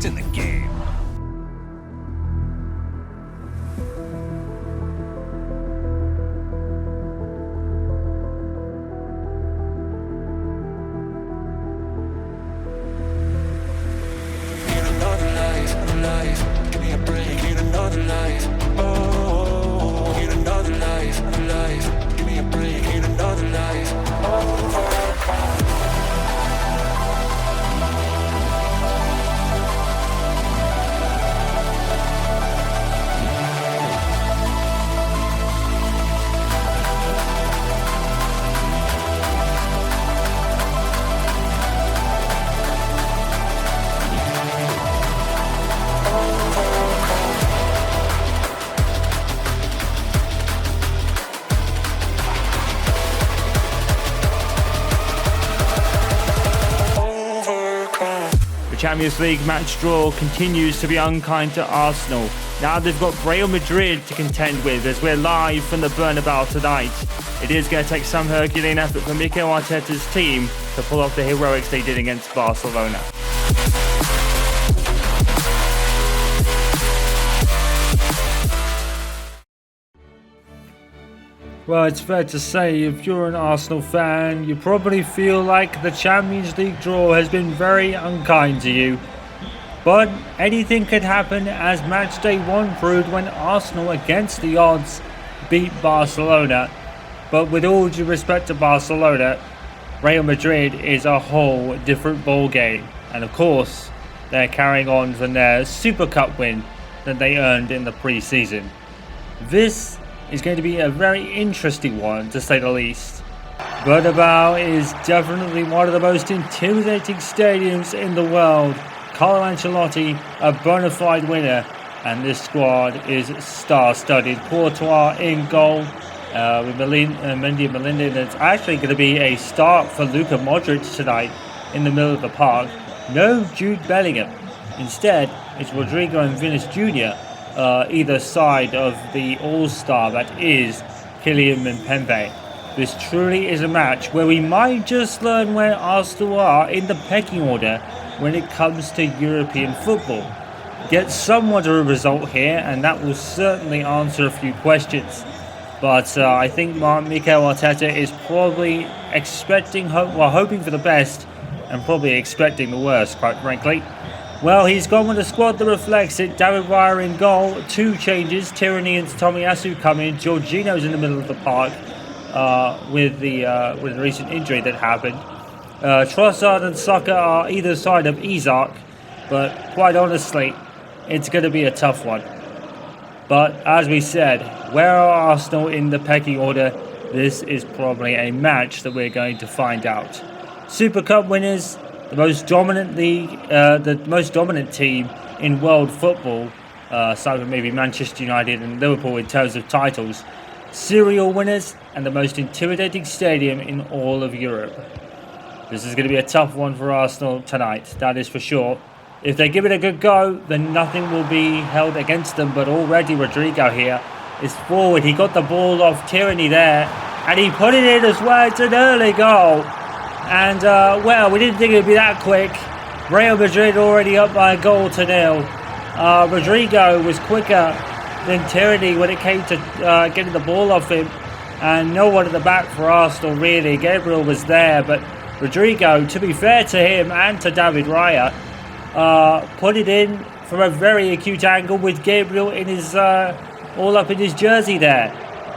hooked in the game. Champions League match draw continues to be unkind to Arsenal. Now they've got Real Madrid to contend with as we're live from the Bernabeu tonight. It is going to take some Herculean effort for Mikel Arteta's team to pull off the heroics they did against Barcelona. Well, it's fair to say if you're an Arsenal fan, you probably feel like the Champions League draw has been very unkind to you. But anything could happen, as match day 1 proved when Arsenal, against the odds, beat Barcelona. But with all due respect to Barcelona, Real Madrid is a whole different ballgame. And of course, they're carrying on from their Super Cup win that they earned in the pre-season. This is going to be a very interesting one, to say the least. Bernabeu is definitely one of the most intimidating stadiums in the world. Carlo Ancelotti, a bona fide winner, and this squad is star-studded. Courtois in goal, with Mendy and Melinda. And it's actually going to be a start for Luka Modric tonight in the middle of the park. No Jude Bellingham. Instead, it's Rodrigo and Vinicius Jr., either side of the all-star that is Kylian Mbappe. This truly is a match where we might just learn where Arsenal are in the pecking order when it comes to European football. Get somewhat of a result here and that will certainly answer a few questions. But I think Mikel Arteta is probably hoping for the best and probably expecting the worst, quite frankly. Well, he's gone with a squad that reflects it. David Raya in goal. 2 changes. Tierney and Tomiyasu come in. Jorginho's in the middle of the park with the recent injury that happened. Trossard and Saka are either side of Isak, but quite honestly, it's going to be a tough one. But as we said, where are Arsenal in the pecking order? This is probably a match that we're going to find out. Super Cup winners. The most dominant league, the most dominant team in world football, aside from maybe Manchester United and Liverpool in terms of titles. Serial winners and the most intimidating stadium in all of Europe. This is going to be a tough one for Arsenal tonight, that is for sure. If they give it a good go, then nothing will be held against them. But already Rodrigo here is forward. He got the ball off Tierney there, and he put it in as well. It's an early goal. And, well, we didn't think it would be that quick. Real Madrid already up by 1-0. Rodrigo was quicker than Tierney when it came to getting the ball off him. And no one at the back for Arsenal, really. Gabriel was there, but Rodrigo, to be fair to him and to David Raya, put it in from a very acute angle with Gabriel in his all up in his jersey there.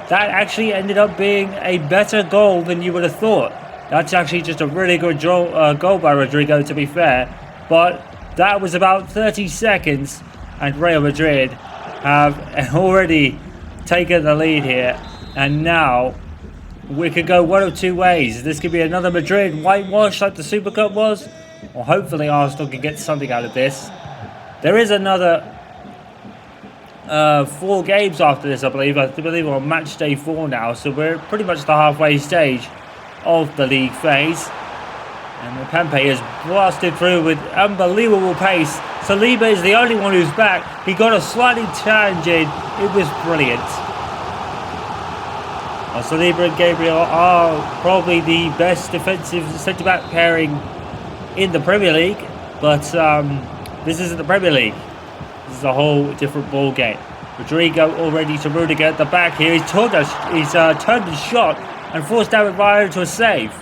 That actually ended up being a better goal than you would have thought. That's actually just a really good goal by Rodrigo, to be fair. But that was about 30 seconds, and Real Madrid have already taken the lead here. And now we could go one of two ways. This could be another Madrid whitewash like the Super Cup was, or hopefully Arsenal can get something out of this. There is another 4 games after this, I believe. I believe we're on match day 4 now, so we're pretty much the halfway stage of the league phase. And Mbappe has blasted through with unbelievable pace. Saliba is the only one who's back. He got a slightly tangent. It was brilliant. Saliba and Gabriel are probably the best defensive centre-back pairing in the Premier League. But This isn't the Premier League. This is a whole different ball game. Rodrigo already to Rudiger at the back here. He's turned his shot and forced David Raya into a save.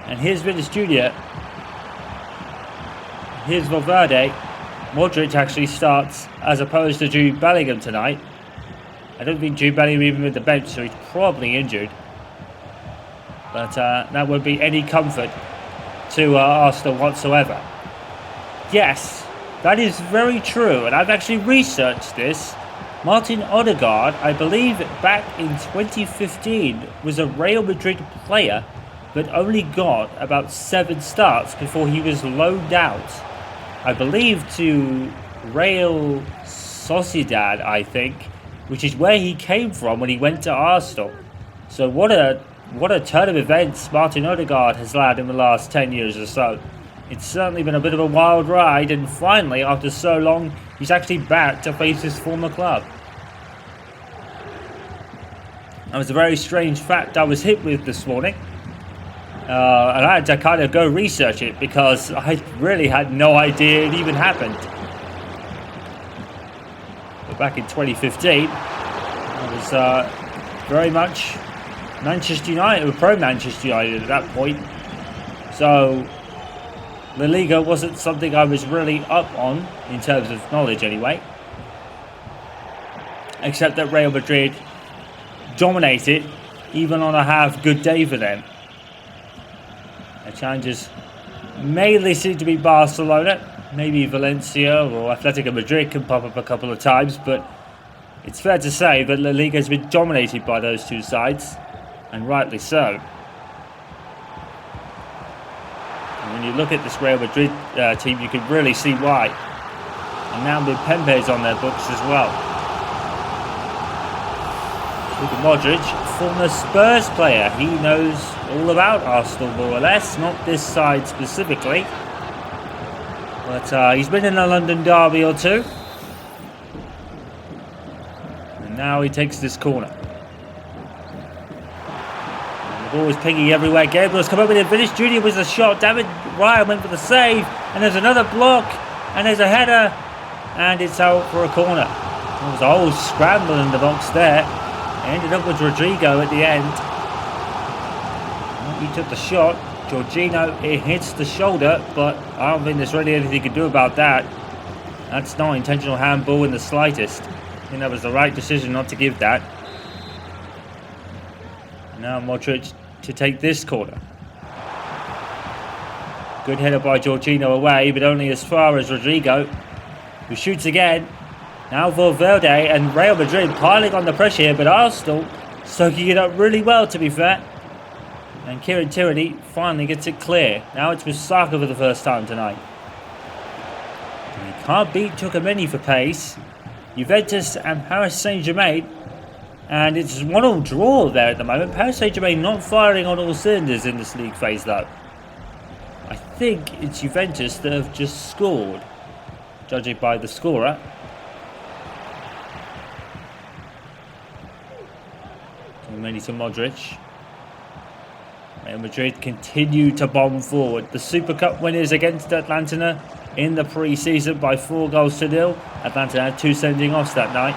And here's Vinicius Jr. Here's Valverde. Modric actually starts as opposed to Jude Bellingham tonight. I don't think Jude Bellingham even with the bench, so he's probably injured. But that won't be any comfort to Arsenal whatsoever. Yes, that is very true, and I've actually researched this. Martin Odegaard, I believe back in 2015, was a Real Madrid player, but only got about 7 starts before he was loaned out, I believe, to Real Sociedad, I think, which is where he came from when he went to Arsenal. So what a turn of events Martin Odegaard has had in the last 10 years or so. It's certainly been a bit of a wild ride, and finally, after so long, he's actually back to face his former club. That was a very strange fact I was hit with this morning. And I had to kind of go research it because I really had no idea it even happened. But back in 2015, I was very much Manchester United, or pro-Manchester United at that point. So La Liga wasn't something I was really up on, in terms of knowledge anyway. Except that Real Madrid dominated, even on a half-good day for them. Their challenges mainly seem to be Barcelona. Maybe Valencia or Atletico Madrid can pop up a couple of times, but it's fair to say that La Liga has been dominated by those two sides, and rightly so. When you look at this Real Madrid team, you can really see why. And now with Pembe's on their books as well. Look at Modric, former Spurs player. He knows all about Arsenal more or less, not this side specifically. But he's been in a London derby or two. And now he takes this corner. The ball is pinging everywhere. Gabriel's come up with it. Vinicius Jr. was a shot. David Raya went for the save. And there's another block. And there's a header. And it's out for a corner. There was a whole scramble in the box there. It ended up with Rodrigo at the end. Well, he took the shot. Jorginho, it hits the shoulder. But I don't think there's really anything he can do about that. That's not intentional handball in the slightest. I think that was the right decision not to give that. Now Modric to take this corner. Good header by Jorginho away, but only as far as Rodrigo, who shoots again. Now Valverde and Real Madrid piling on the pressure here, but Arsenal soaking it up really well, to be fair. And Kieran Tierney finally gets it clear. Now it's with Saka for the first time tonight. And he can't beat Tchouaméni for pace. Juventus and Paris Saint-Germain. And it's a 1-1 draw there at the moment. Paris Saint-Germain not firing on all cylinders in this league phase though. I think it's Juventus that have just scored, judging by the scorer. Tchouaméni to Modric. Real Madrid continue to bomb forward. The Super Cup winners against Atlanta in the pre-season by 4-0. Atlanta had 2 sending offs that night.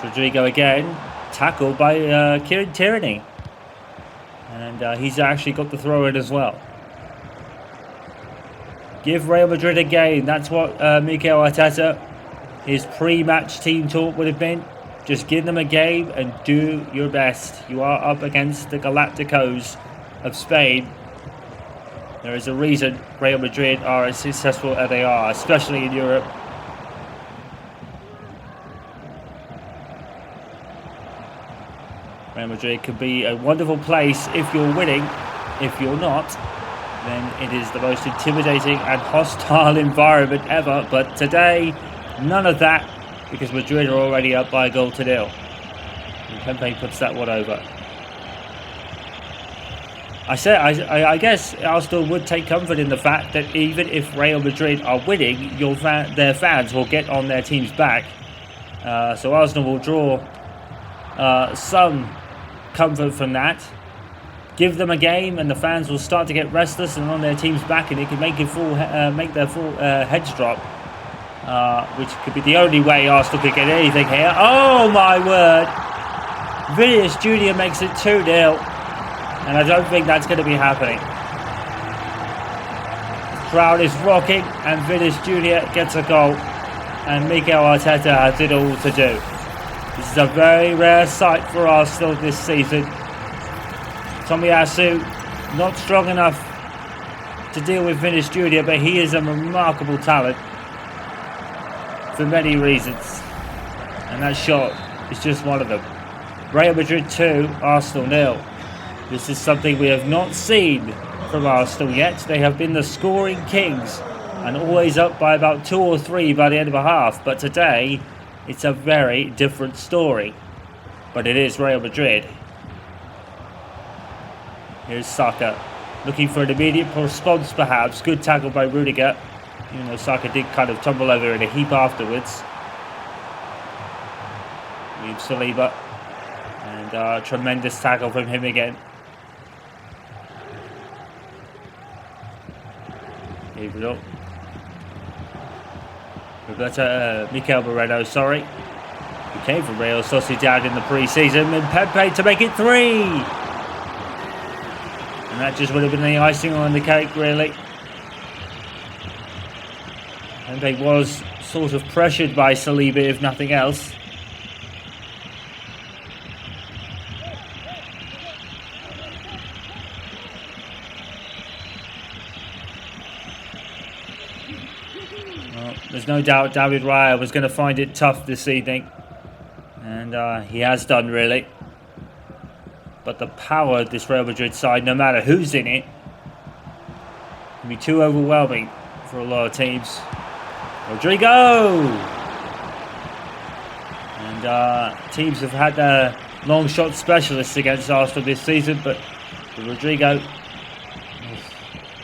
Rodrigo again, tackled by Kieran Tierney. And he's actually got the throw in as well. Give Real Madrid a game. That's what Mikel Arteta, his pre-match team talk would have been. Just give them a game and do your best. You are up against the Galacticos of Spain. There is a reason Real Madrid are as successful as they are, especially in Europe. Real Madrid could be a wonderful place if you're winning. If you're not, then it is the most intimidating and hostile environment ever. But today, none of that, because Madrid are already up by 1-0. And Pembe puts that one over. I guess Arsenal would take comfort in the fact that even if Real Madrid are winning, their fans will get on their team's back. So Arsenal will draw some comfort from that. give them a game, and the fans will start to get restless and on their team's back, and it can make their full heads drop, which could be the only way Arsenal could get anything here. Oh my word! Vinicius Jr. makes it 2-0, and I don't think that's going to be happening. The crowd is rocking, and Vinicius Jr. gets a goal, and Mikel Arteta has it all to do. This is a very rare sight for Arsenal this season. Tomiyasu not strong enough to deal with Vinicius Jr., but he is a remarkable talent for many reasons, and that shot is just one of them. Real Madrid 2, Arsenal 0. This is something we have not seen from Arsenal yet. They have been the scoring kings and always up by about 2 or 3 by the end of a half, but today it's a very different story. But it is Real Madrid. Here's Saka, looking for an immediate response perhaps. Good tackle by Rudiger, even though Saka did kind of tumble over in a heap afterwards. William Saliba, and tremendous tackle from him again. Gabriel. Mikel Moreno, sorry. He came from Real Sociedad in the pre-season, and Pepe to make it 3! And that just would have been the icing on the cake, really. Pepe was sort of pressured by Saliba, if nothing else. Well, there's no doubt David Raya was going to find it tough this evening. And he has done, really. But the power of this Real Madrid side, no matter who's in it, can be too overwhelming for a lot of teams. Rodrigo! And teams have had their long shot specialists against Arsenal this season, but Rodrigo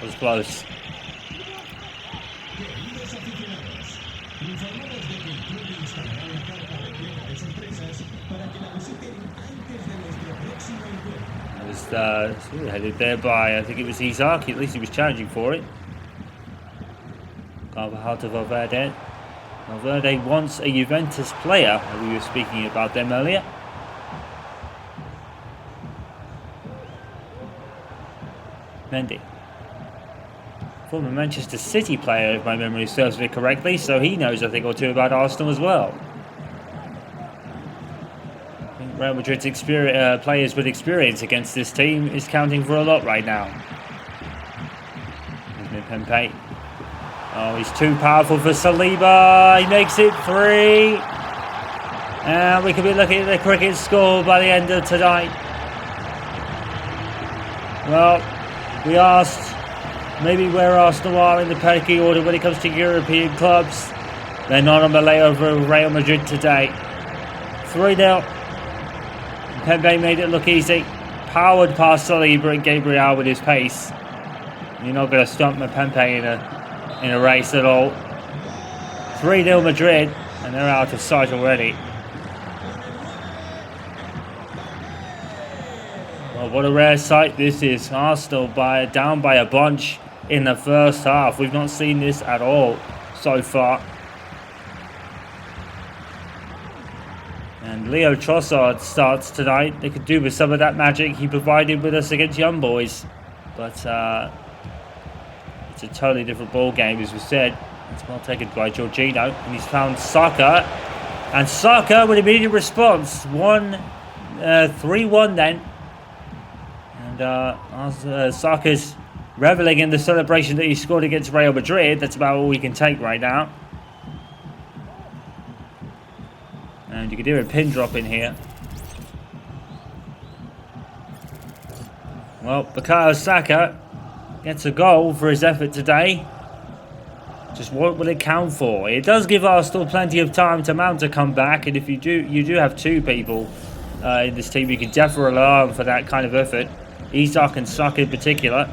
was close. Headed there by, I think it was Isaac. At least he was challenging for it. Carvajal to Valverde. Valverde wants a Juventus player. We were speaking about them earlier. Mendy. Former Manchester City player, if my memory serves me correctly, so he knows a thing or two about Arsenal as well. Real Madrid's players with experience against this team is counting for a lot right now. Here's Pepe. Oh, he's too powerful for Saliba. He makes it 3. And we could be looking at the cricket score by the end of tonight. Well, we asked maybe where Arsenal are in the pecking order when it comes to European clubs. They're not on the layover of Real Madrid today. 3-0. Pepe made it look easy. Powered past Saliba and Gabriel with his pace. You're not going to stump Pepe in a race at all. 3-0 Madrid, and they're out of sight already. Well, what a rare sight this is. Arsenal down by a bunch in the first half. We've not seen this at all so far. And Leo Trossard starts tonight. They could do with some of that magic he provided with us against Young Boys. But it's a totally different ball game, as we said. It's well taken by Jorginho. And he's found Saka. And Saka with immediate response. 3-1 then. And Saka's reveling in the celebration that he scored against Real Madrid. That's about all we can take right now. And you can hear a pin drop in here. Well, Bukayo Saka gets a goal for his effort today. Just what will it count for? It does give Arsenal plenty of time to mount a comeback, and if you do have 2 people in this team you can definitely rely on for that kind of effort. Isak and Saka in particular.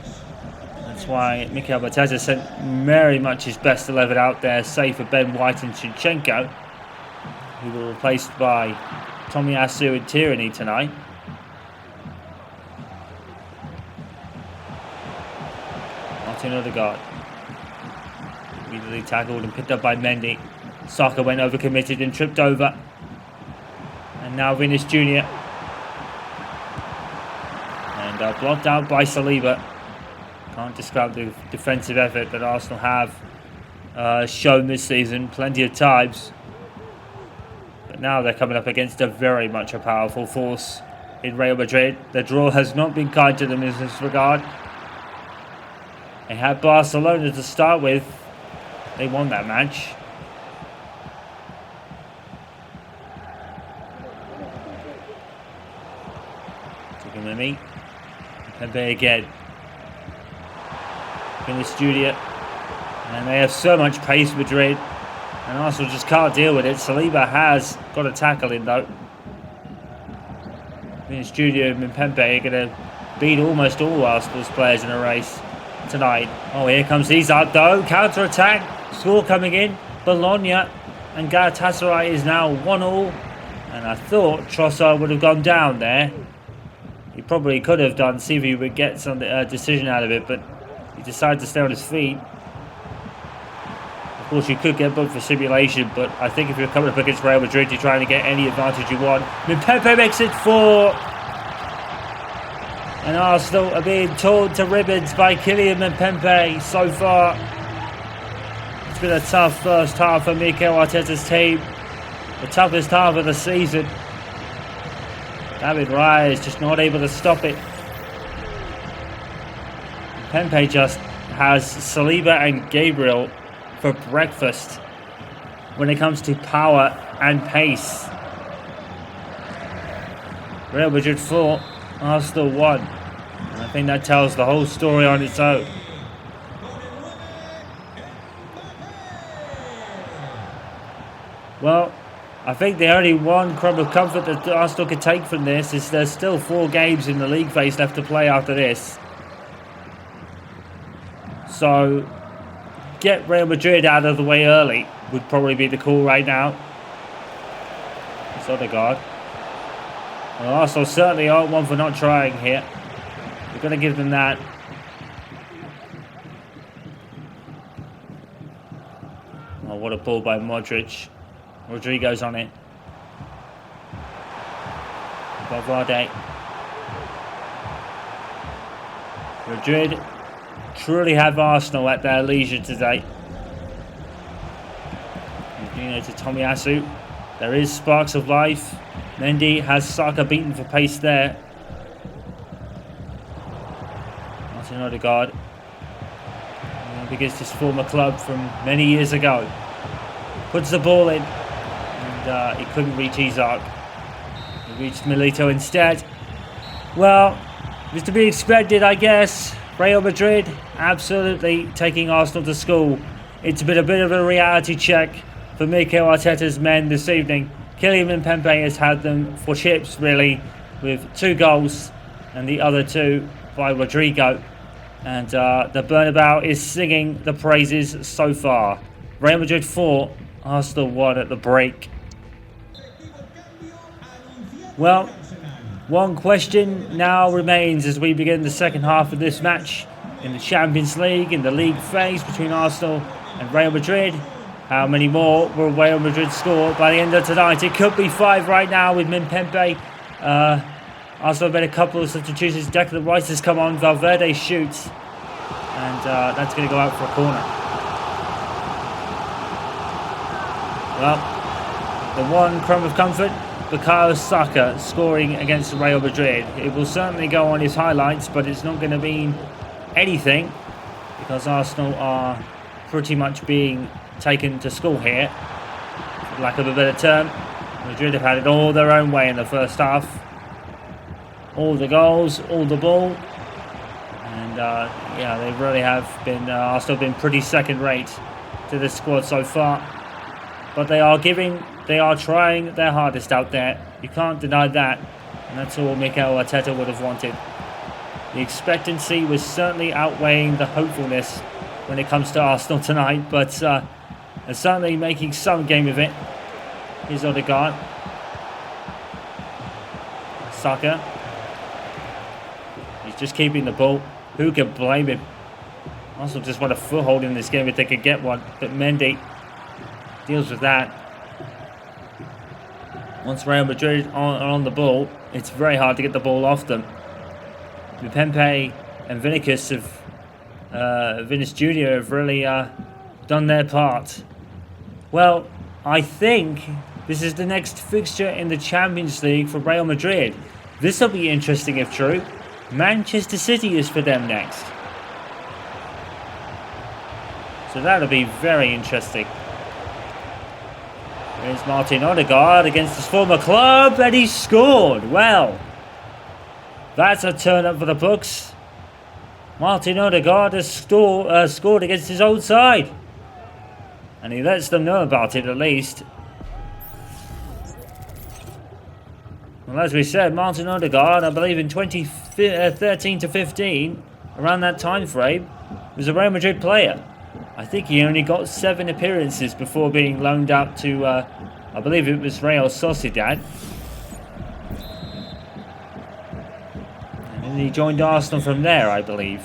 That's why Mikel Arteta sent very much his best 11 out there, save for Ben White and Zinchenko, who were replaced by Tomiyasu and Tierney tonight. Martin Odegaard. Immediately tackled and picked up by Mendy. Saka went overcommitted and tripped over. And now Vinicius Jr. And blocked out by Saliba. Can't describe the defensive effort that Arsenal have shown this season plenty of times. But now they're coming up against a very much a powerful force in Real Madrid. The draw has not been kind to them in this regard. They had Barcelona to start with. They won that match. Mimi. Pepe again. Vinicius Jr. And they have so much pace, Madrid. And Arsenal just can't deal with it. Saliba has got a tackle in though. Vinicius Jr. and Pepe are going to beat almost all Arsenal's players in a race tonight. Oh, here comes Isak though. Counter attack. Score coming in. Bologna and Galatasaray is now 1-1. And I thought Trossard would have gone down there. He probably could have done, see if he would get some decision out of it, but he decided to stay on his feet. Of course, you could get booked for simulation, but I think if you're coming up against Real Madrid, you're trying to get any advantage you want. Pepe makes it 4. And Arsenal are being torn to ribbons by Kylian Mbappe so far. It's been a tough first half for Mikel Arteta's team. The toughest half of the season. David Raya is just not able to stop it. Pepe just has Saliba and Gabriel for breakfast when it comes to power and pace. Real Madrid 4, Arsenal 1. And I think that tells the whole story on its own. Well, I think the only one crumb of comfort that Arsenal could take from this is there's still 4 games in the league phase left to play after this. So, get Real Madrid out of the way early would probably be the call right now. It's Odegaard. Well, Arsenal certainly aren't one for not trying here. We're going to give them that. Oh, what a ball by Modric. Rodrigo's on it. Valverde. Madrid truly have Arsenal at their leisure today. To Tomiyasu. There is sparks of life. Mendy has Saka beaten for pace there. Martin Odegaard. Against his former club from many years ago. Puts the ball in. He couldn't reach Isak. He reached Milito instead. Well, it was to be expected, I guess. Real Madrid absolutely taking Arsenal to school. It's been a bit of a reality check for Mikel Arteta's men this evening. Kylian Mbappe has had them for chips, really, with 2 goals and the other 2 by Rodrigo. And the Bernabeu is singing the praises so far. Real Madrid 4, Arsenal 1 at the break. Well, one question now remains as we begin the second half of this match in the Champions League, in the league phase between Arsenal and Real Madrid. How many more will Real Madrid score by the end of tonight? It could be 5 right now with Mbappe. Arsenal have made a couple of substitutions. Declan Rice has come on. Valverde shoots. And that's going to go out for a corner. Well, the one crumb of comfort, Bukayo Saka scoring against Real Madrid. It will certainly go on his highlights, but it's not going to mean anything because Arsenal are pretty much being taken to school here, for lack of a better term. Madrid have had it all their own way in the first half. All the goals, all the ball. And yeah, they really have been, Arsenal have been pretty second rate to this squad so far. But they are trying their hardest out there. You can't deny that. And that's all Mikel Arteta would have wanted. The expectancy was certainly outweighing the hopefulness when it comes to Arsenal tonight. But they're certainly making some game of it. Here's Odegaard. Saka. He's just keeping the ball. Who can blame him? Arsenal just want a foothold in this game if they could get one, but Mendy deals with that. Once Real Madrid are on the ball, it's very hard to get the ball off them. Pempe and Vinicius Jr. have really done their part. Well, I think this is the next fixture in the Champions League for Real Madrid. This will be interesting if true. Manchester City is for them next. So that'll be very interesting. Here's Martin Odegaard against his former club, and he scored. Well, that's a turn up for the books. Martin Odegaard has scored against his old side. And he lets them know about it at least. Well, as we said, Martin Odegaard, I believe in 2013 to 15, around that time frame, was a Real Madrid player. I think he only got 7 appearances before being loaned out to, I believe it was Real Sociedad. And then he joined Arsenal from there, I believe.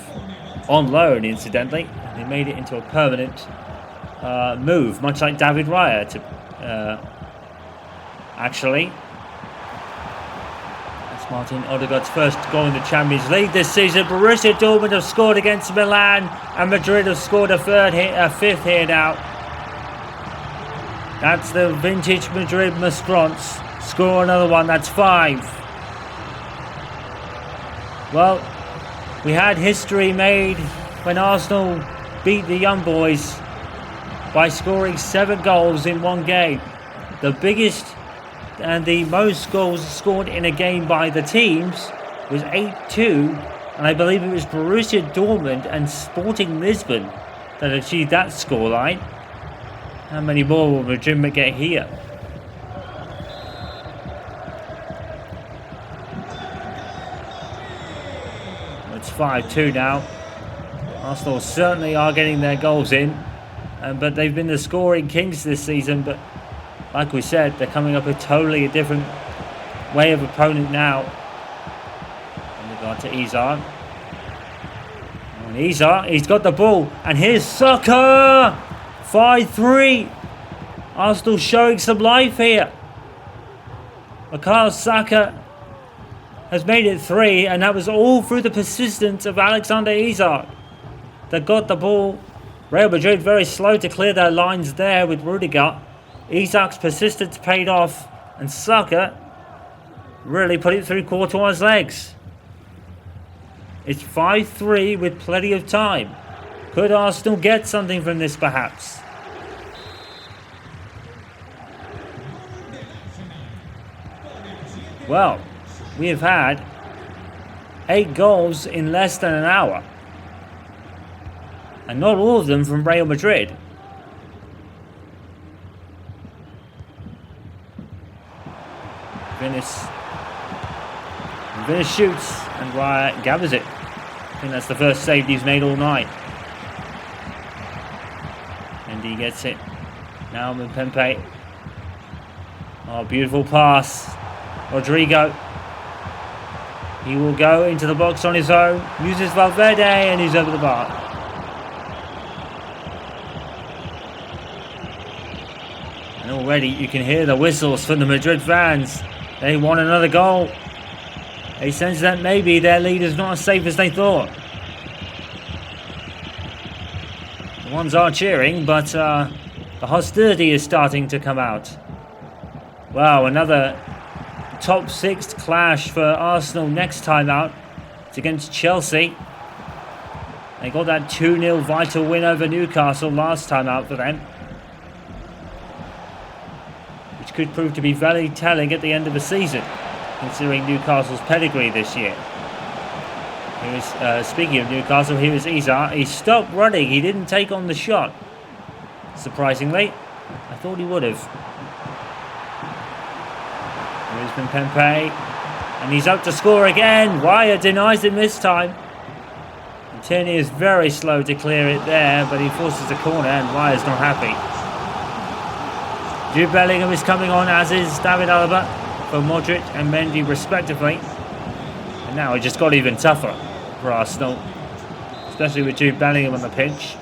On loan, incidentally. He made it into a permanent move, much like David Raya, actually. That's Martin Odegaard's first goal in the Champions League this season. Borussia Dortmund have scored against Milan, and Madrid have scored a fifth here now. That's the vintage Madrid Mastrons. Score another one, that's 5. Well, we had history made when Arsenal beat the Young Boys by scoring 7 goals in one game. The biggest and the most goals scored in a game by the teams was 8-2, and I believe it was Borussia Dortmund and Sporting Lisbon that achieved that scoreline. How many more will Madrid get here? It's 5-2 now. Arsenal certainly are getting their goals in, but they've been the scoring kings this season. But like we said, they're coming up with totally a different way of opponent now. In regard to Izar. And Izar, he's got the ball, and here's Saka! 5-3. Arsenal showing some life here. Bukayo Saka has made it 3, and that was all through the persistence of Alexander Isak that got the ball. Real Madrid very slow to clear their lines there with Rudiger. Isak's persistence paid off, and Saka really put it through Courtois' legs. It's 5-3 with plenty of time. Could Arsenal get something from this perhaps? Well, we have had 8 goals in less than an hour. And not all of them from Real Madrid. Vinicius shoots and Raya gathers it. I think that's the first save he's made all night. And he gets it. Now Pempe. Oh, beautiful pass. Rodrigo. He will go into the box on his own. Uses Valverde and he's over the bar. And already you can hear the whistles from the Madrid fans. They want another goal. They sense that maybe their lead is not as safe as they thought. The ones are cheering, but the hostility is starting to come out. Wow, another top 6 clash for Arsenal next time out. It's against Chelsea. They got that 2-0 vital win over Newcastle last time out for them, which could prove to be very telling at the end of the season, considering Newcastle's pedigree this year. Here is, speaking of Newcastle, here is Izar. He stopped running. He didn't take on the shot. Surprisingly, I thought he would have. Here's Pempe, and he's up to score again. Raya denies him this time. And Tierney is very slow to clear it there, but he forces a corner, and Raya's not happy. Jude Bellingham is coming on, as is David Alaba, for Modric and Mendy respectively. And now it just got even tougher for Arsenal. especially with Jude Bellingham on the pitch.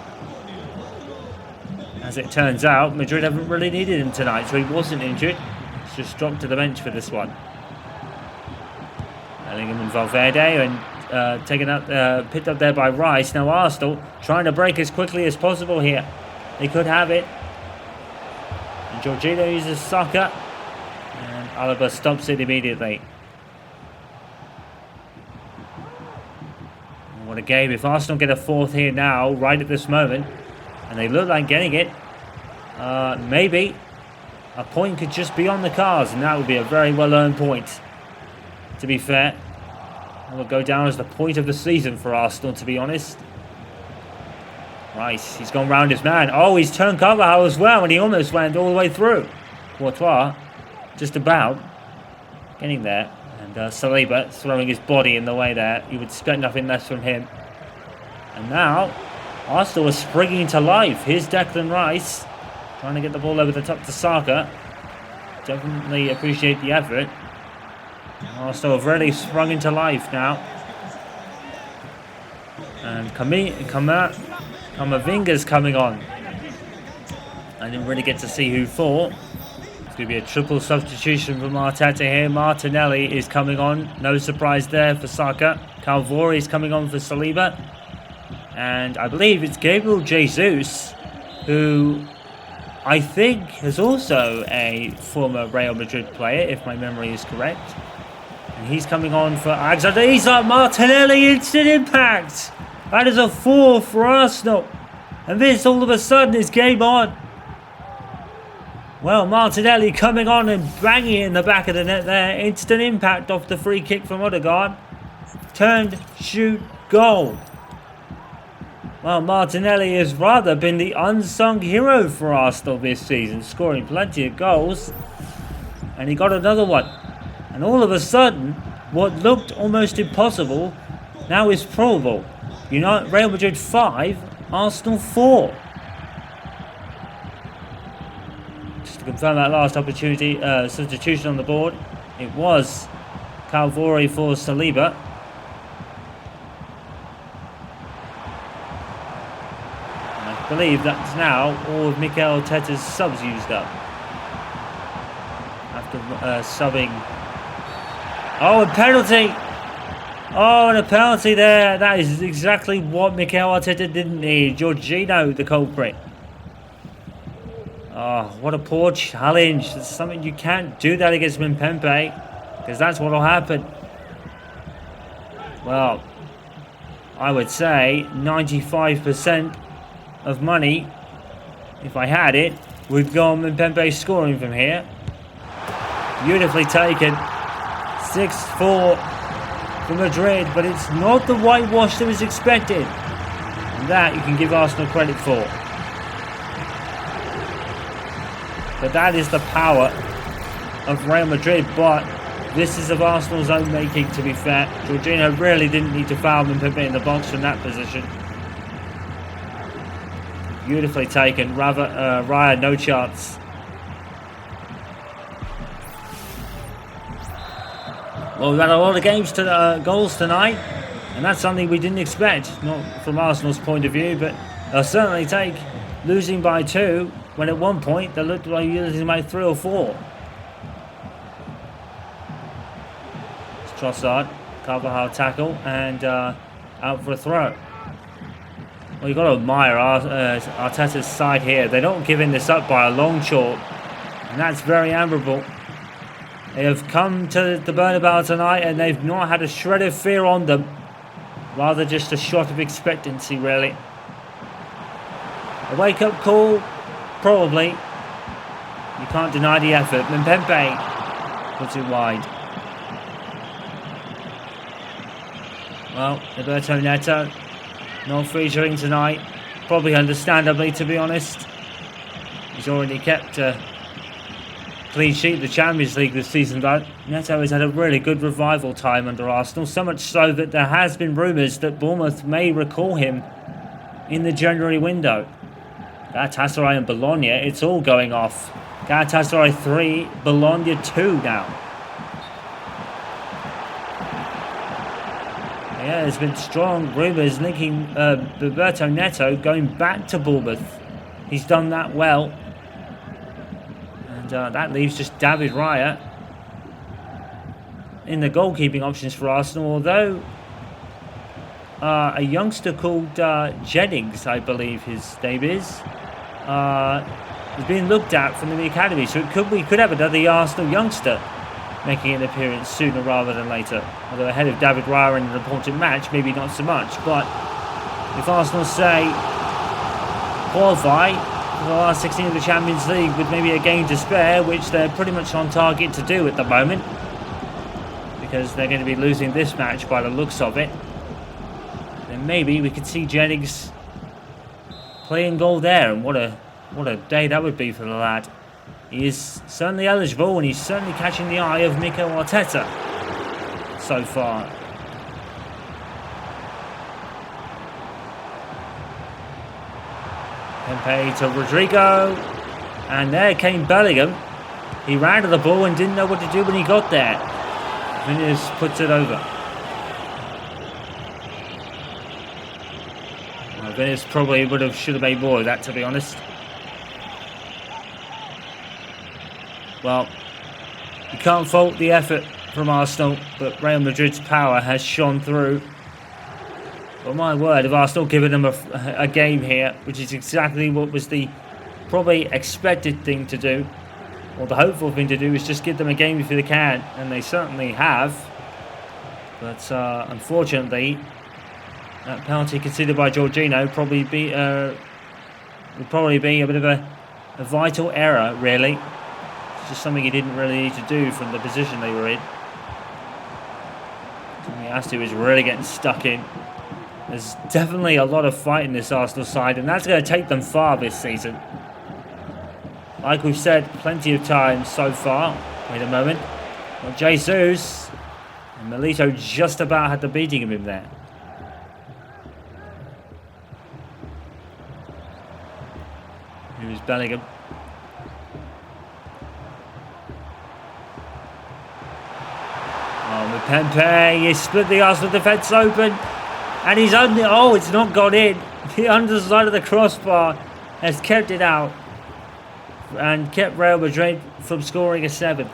As it turns out, Madrid haven't really needed him tonight, so he wasn't injured. He's just dropped to the bench for this one. Bellingham and Valverde, and picked up there by Rice. Now Arsenal trying to break as quickly as possible here. They could have it. And Jorginho uses Saka, and Alaba stops it immediately. What a game. If Arsenal get a fourth here now, right at this moment, and they look like getting it, maybe a point could just be on the cards, and that would be a very well-earned point, to be fair. It will go down as the point of the season for Arsenal, to be honest. Rice, he's gone round his man. Oh, he's turned Carvajal as well, and he almost went all the way through. Courtois, just about getting there. And Saliba throwing his body in the way there. You would expect nothing less from him. And now, Arsenal is springing to life. Here's Declan Rice, trying to get the ball over the top to Saka. Definitely appreciate the effort. Arsenal have really sprung into life now. And Kamavinga's coming on. I didn't really get to see who for. It's going to be a triple substitution from Arteta here. Martinelli is coming on. No surprise there for Saka. Calvori is coming on for Saliba. And I believe it's Gabriel Jesus, who I think is also a former Real Madrid player, if my memory is correct. And he's coming on for Alexander Isak. Martinelli, instant impact. That is a 4 for Arsenal. And this all of a sudden is game on. Well, Martinelli coming on and banging it in the back of the net there. Instant impact off the free kick from Odegaard. Turned, shoot, goal. Well, Martinelli has rather been the unsung hero for Arsenal this season, scoring plenty of goals. And he got another one. And all of a sudden, what looked almost impossible now is probable. Real Madrid 5, Arsenal 4. Just to confirm that last opportunity, substitution on the board, it was Calvori for Saliba. And I believe that's now all of Mikel Arteta's subs used up. After subbing. Oh, a penalty! Oh, and a penalty there. That is exactly what Mikel Arteta didn't need. Jorginho, the culprit. Oh, what a poor challenge. It's something you can't do that against Mbappe, because that's what will happen. Well, I would say 95% of money, if I had it, would go on Mbappe scoring from here. Beautifully taken. 6-4 for Madrid, but it's not the whitewash that was expected. And that you can give Arsenal credit for. But that is the power of Real Madrid, but this is of Arsenal's own making, to be fair. Jorginho really didn't need to foul Mbappe in the box from that position. Beautifully taken. Raya, no chance. Well, we've had a lot of goals tonight, and that's something we didn't expect, not from Arsenal's point of view, but they'll certainly take losing by 2 when at one point they looked like losing by 3 or 4. It's Trossard, Carvajal tackle, and out for a throw. Well, you've got to admire Arteta's side here. They're not giving this up by a long chalk, and that's very admirable. They have come to the Bernabeu tonight and they've not had a shred of fear on them. Rather just a shot of expectancy, really. A wake-up call? Probably. You can't deny the effort. Mbappe puts it wide. Well, Roberto Neto not featuring tonight. Probably understandably, to be honest. He's already kept clean sheet the Champions League this season, though. Neto has had a really good revival time under Arsenal, so much so that there has been rumours that Bournemouth may recall him in the January window. Galatasaray and Bologna, it's all going off. Galatasaray 3, Bologna 2 now. They Yeah, there's been strong rumours linking Roberto Neto going back to Bournemouth. He's done that well. And that leaves just David Raya in the goalkeeping options for Arsenal, although a youngster called Jennings, I believe his name is being looked at from the academy, so we could have another Arsenal youngster making an appearance sooner rather than later. Although ahead of David Raya in an important match, maybe not so much. But if Arsenal say qualify for the last 16 of the Champions League with maybe a game to spare, which they're pretty much on target to do at the moment, because they're going to be losing this match by the looks of it, then maybe we could see Jennings playing goal there, and what a day that would be for the lad. He is certainly eligible, and he's certainly catching the eye of Mikel Arteta so far. Pepe to Rodrigo, and there came Bellingham. He ran to the ball and didn't know what to do when he got there. Vinicius puts it over. Well, Vinicius probably should have made more of that, to be honest. Well, you can't fault the effort from Arsenal, but Real Madrid's power has shone through. But my word, if Arsenal given them a game here, which is exactly what was the probably expected thing to do, or the hopeful thing to do, is just give them a game if they can, and they certainly have. But unfortunately, that penalty conceded by Jorginho would probably be a bit of a vital error, really. Just something he didn't really need to do from the position they were in. Something he has to is really getting stuck in. There's definitely a lot of fight in this Arsenal side, and that's going to take them far this season. Like we've said plenty of times so far. Wait a moment. Well, Jesus and Milito just about had the beating of him there. Here's Bellingham. Oh, Pepe, he split the Arsenal defence open, and he's under. Oh, it's not gone in. The underside of the crossbar has kept it out and kept Real Madrid from scoring a 7th.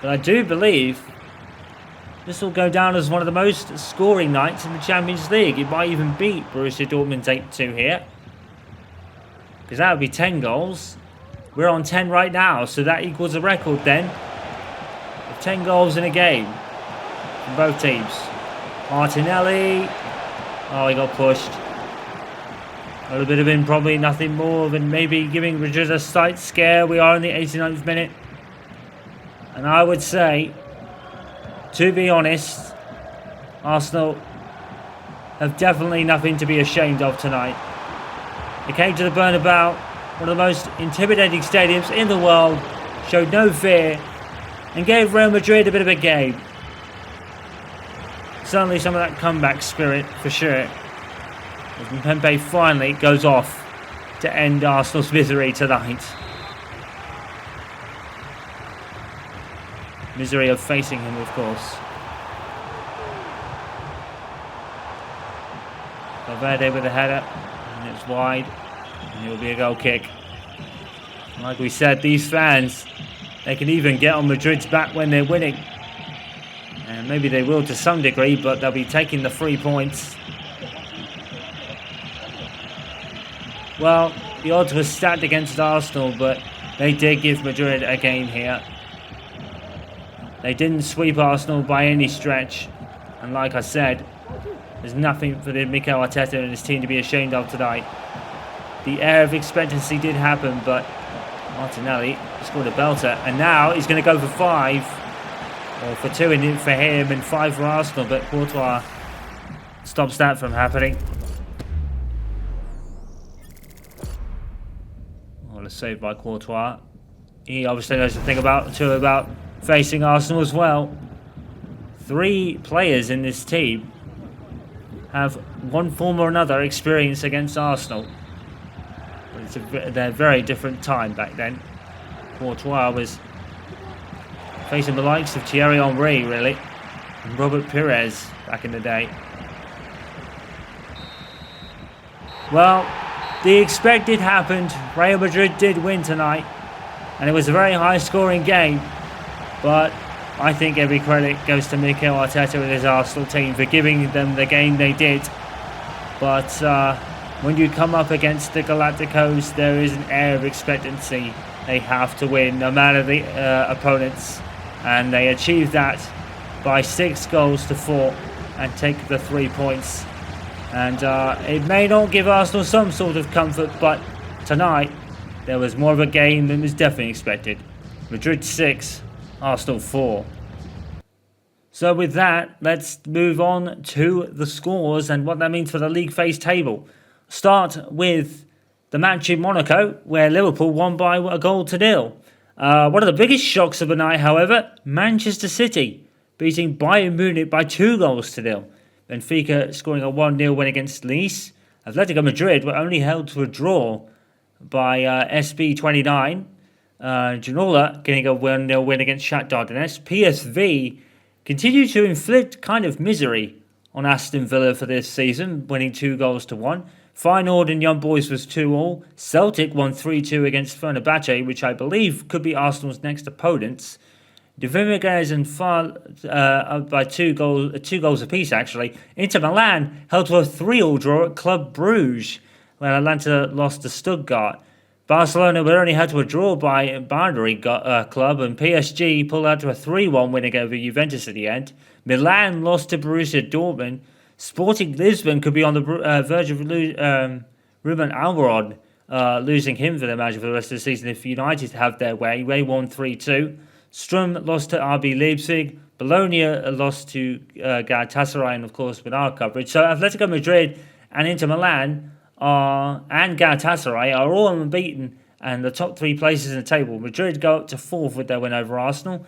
But I do believe this will go down as one of the most scoring nights in the Champions League. It might even beat Borussia Dortmund's 8-2 here, because that would be 10 goals. We're on 10 right now, so that equals a record then of 10 goals in a game from both teams. Martinelli. Oh, he got pushed. A little bit of him, probably nothing more than maybe giving Madrid a slight scare. We are in the 89th minute. And I would say, to be honest, Arsenal have definitely nothing to be ashamed of tonight. They came to the Bernabeu, one of the most intimidating stadiums in the world, showed no fear, and gave Real Madrid a bit of a game. Certainly some of that comeback spirit, for sure. As Pepe finally goes off to end Arsenal's misery tonight. Misery of facing him, of course. Valverde with a header, and it's wide, and it'll be a goal kick. Like we said, these fans, they can even get on Madrid's back when they're winning. And maybe they will to some degree, but they'll be taking the 3 points. Well, the odds were stacked against Arsenal, but they did give Madrid a game here. They didn't sweep Arsenal by any stretch. And like I said, there's nothing for the Mikel Arteta and his team to be ashamed of tonight. The air of expectancy did happen, but Martinelli scored a belter. And now he's going to go for 5. Or for 2 for him and 5 for Arsenal. But Courtois stops that from happening. Well, a save by Courtois. He obviously knows the thing about facing Arsenal as well. 3 players in this team have one form or another experience against Arsenal. They're a very different time back then. Courtois was facing the likes of Thierry Henry, really, and Robert Pires back in the day. Well, the expected happened. Real Madrid did win tonight, and it was a very high-scoring game. But I think every credit goes to Mikel Arteta and his Arsenal team for giving them the game they did. But when you come up against the Galacticos, there is an air of expectancy. They have to win, no matter the opponents. And they achieved that by 6 goals to 4 and take the 3 points. And it may not give Arsenal some sort of comfort, but tonight there was more of a game than was definitely expected. Madrid 6, Arsenal 4. So with that, let's move on to the scores and what that means for the league phase table. Start with the match in Monaco, where Liverpool won by a goal to 0. One of the biggest shocks of the night, however, Manchester City beating Bayern Munich by 2 goals to 0. Benfica scoring a 1-0 win against Nice. Atletico Madrid were only held to a draw by SB 29. Ginola getting a 1-0 win against Shakhtar Donetsk. PSV continued to inflict kind of misery on Aston Villa for this season, winning 2 goals to 1. Feyenoord and Young Boys was 2-2. Celtic won 3-2 against Fenerbahce, which I believe could be Arsenal's next opponents. Divimaguez and Far by 2 goals apiece, actually. Inter Milan held to a 3-3 draw at Club Brugge, where Atalanta lost to Stuttgart. Barcelona were only held to a draw by Barbary Club, and PSG pulled out to a 3-1 win over Juventus at the end. Milan lost to Borussia Dortmund. Sporting Lisbon could be on the verge of Ruben Almiron, losing him for the manager for the rest of the season if United have their way. They won 3-2. Strum lost to RB Leipzig. Bologna lost to Galatasaray, and of course with our coverage. So Atletico Madrid and Inter Milan and Galatasaray are all unbeaten and the top 3 places in the table. Madrid go up to 4th with their win over Arsenal.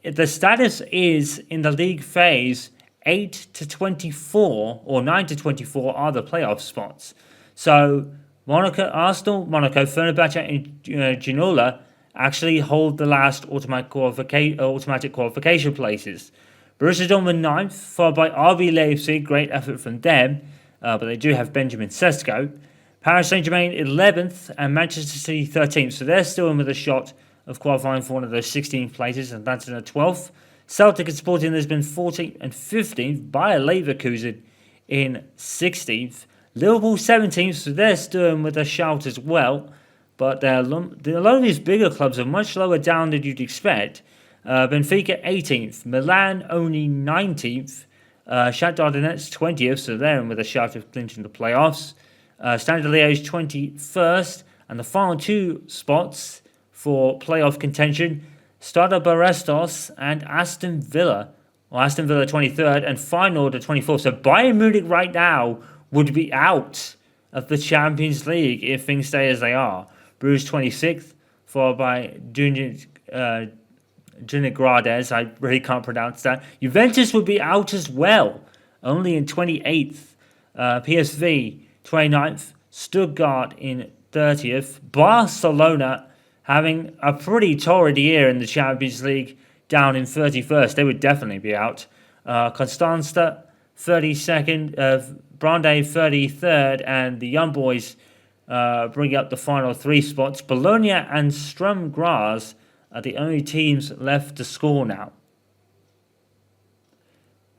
The status is in the league phase 8 to 24 or 9 to 24 are the playoff spots. So Arsenal, Monaco, Fenerbahce and Ginola actually hold the last automatic qualification places. Borussia Dortmund 9th, followed by RB Leipzig, great effort from them, but they do have Benjamin Sesko. Paris Saint-Germain 11th and Manchester City 13th, so they're still in with a shot of qualifying for one of those 16 places, and that's in the 12th. Celtic and Sporting Lisbon 14th and 15th, Bayer Leverkusen in 16th. Liverpool 17th, so they're still in with a shout as well. But a lot of these bigger clubs are much lower down than you'd expect. Benfica 18th, Milan only 19th, Shakhtar Donetsk 20th, so they're in with a shout of clinching the playoffs. Standard Liège 21st, and the final 2 spots for playoff contention, Stade Brest and Aston Villa. Well, Aston Villa 23rd and Feyenoord 24th. So Bayern Munich right now would be out of the Champions League if things stay as they are. Bruges 26th, followed by Grades. I really can't pronounce that. Juventus would be out as well, only in 28th. PSV 29th, Stuttgart in 30th. Barcelona having a pretty torrid year in the Champions League, down in 31st. They would definitely be out. Constanza 32nd, Brande 33rd, and the Young Boys bring up the final 3 spots. Bologna and Sturm Graz are the only teams left to score now.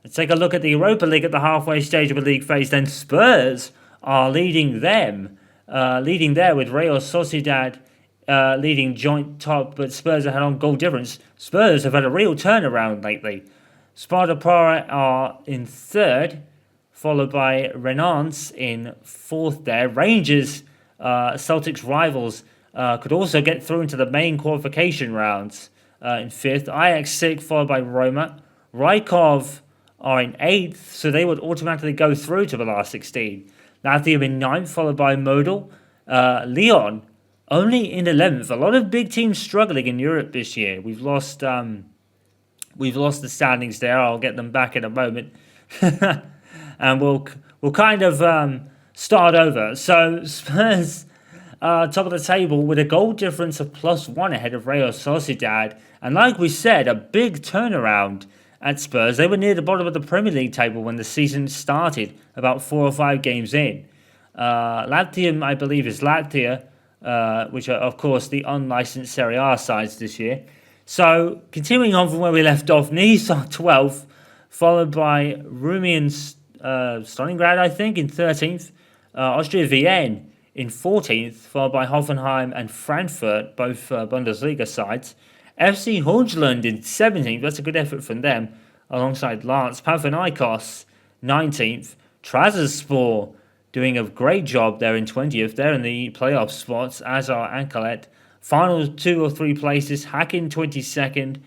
Let's take a look at the Europa League at the halfway stage of the league phase. Then Spurs are leading there with Real Sociedad leading joint top, but Spurs are had on goal difference. Spurs have had a real turnaround lately. Sparta Prague are in 3rd, followed by Rennes in 4th there. Rangers, Celtic's rivals, could also get through into the main qualification rounds in 5th. Ajax 6th, followed by Roma. Rykov are in 8th, so they would automatically go through to the last 16. Lazio in 9th, followed by Model. Lyon only in 11th. A lot of big teams struggling in Europe this year. We've lost the standings there. I'll get them back in a moment. And we'll kind of start over. So Spurs top of the table with a goal difference of +1 ahead of Real Sociedad. And like we said, a big turnaround at Spurs. They were near the bottom of the Premier League table when the season started, about 4 or 5 games in. Latium, I believe, is Latvia, which are, of course, the unlicensed Serie A sides this year. So, continuing on from where we left off, Nice are 12th, followed by Rumian Stalingrad, I think, in 13th. Austria Vienna in 14th, followed by Hoffenheim and Frankfurt, both Bundesliga sides. FC Hornland in 17th, that's a good effort from them, alongside Lance. Panathinaikos, 19th. Trabzonspor doing a great job there in 20th. They're in the playoff spots, as are Ankalet. Final 2 or 3 places, Hakin 22nd,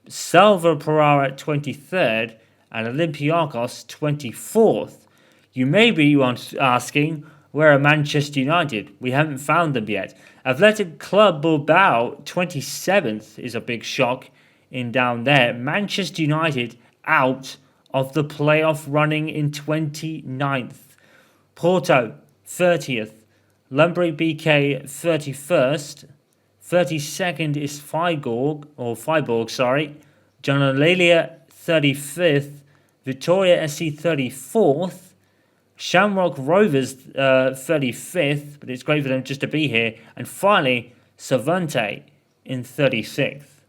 Salva Pereira 23rd, and Olympiacos 24th. You may be asking, where are Manchester United? We haven't found them yet. Athletic Club Bilbao 27th is a big shock in down there. Manchester United out of the playoff running in 29th. Porto 30th. Limburg BK 31st. 32nd is Freiburg, Janelalia 35th. Victoria SC 34th. Shamrock Rovers 35th, but it's great for them just to be here. And finally, Savante in 36th.